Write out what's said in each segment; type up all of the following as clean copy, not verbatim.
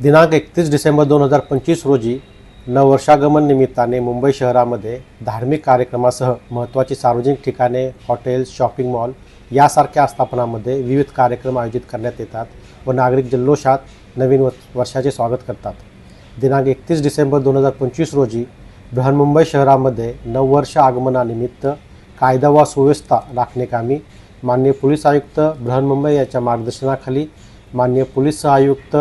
दिनांक 31 डिसेंबर 2025 रोजी नववर्षागमन निमित्ताने मुंबई शहरामध्ये धार्मिक कार्यक्रमासह महत्त्वाची सार्वजनिक ठिकाणे, हॉटेल्स, शॉपिंग मॉल यासारख्या आस्थापनांमध्ये विविध कार्यक्रम आयोजित करण्यात येतात व नागरिक जल्लोषात नवीन वर्षाचे स्वागत करतात। दिनांक 31 डिसेंबर 2025 रोजी बृहन्मुंबई शहरामध्ये नववर्ष आगमनानिमित्त कायदा व सुव्यवस्था राखण्याकामी माननीय पोलीस आयुक्त बृहन्मुंबई यांच्या मार्गदर्शनाखाली माननीय पोलीस आयुक्त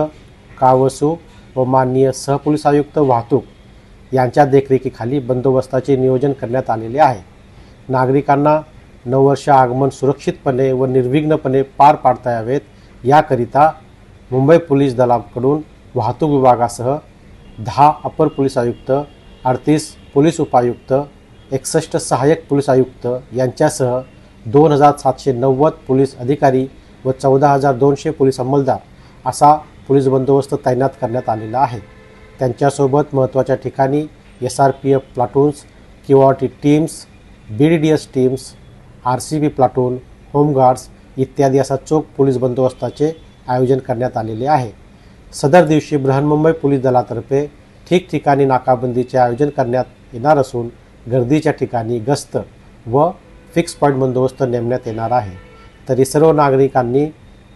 कावसू व माननीय सहपोलीस आयुक्त वाहतूक यांच्या देखरेखीखाली बंदोबस्ताचे नियोजन करण्यात आलेले आहे। नागरिकांना नववर्ष आगमन सुरक्षितपणे व निर्विघ्नपणे पार पाडता यावेत याकरिता मुंबई पोलीस दलाकडून वाहतूक विभागासह 10 अपर पोलीस आयुक्त, 38 पोलीस उपायुक्त, 61 सहाय्यक पोलीस आयुक्त यांच्यासह 2790 पोलीस अधिकारी व 14200 पोलीस अंमलदार असा पोलीस बंदोबस्त तैनात करण्यात आलेला आहे। त्यांच्यासोबत महत्त्वाच्या ठिकाणी SRPF प्लाटून्स, KYT teams, BDDS teams, RCB platoon, home guards इत्यादी असा चोख पोलीस बंदोबस्ताचे आयोजन करण्यात आलेले आहे। सदर दिवशी बृहन्मुंबई पोलीस दलातर्फे ठिकठिकाणी नाकाबंदीचे आयोजन करण्यात येणार असून गर्दीच्या ठिकाणी गस्त व फिक्स पॉईंट बंदोबस्त नेमण्यात येणार आहे। तरी सर्व नागरिकांनी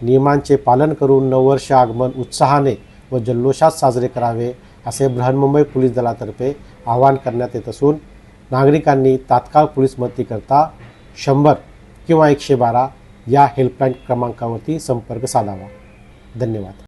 नियमांचे पालन करून नववर्ष आगमन उत्साहाने व जल्लोषात साजरे करावे असे बृहन्मुंबई पोलीस दलातर्फे आवाहन करण्यात येत असून नागरिकांनी तात्काळ पोलीस मदतीकरता 100 किंवा 112 या हेल्पलाईन क्रमांकावरती संपर्क साधावा। धन्यवाद।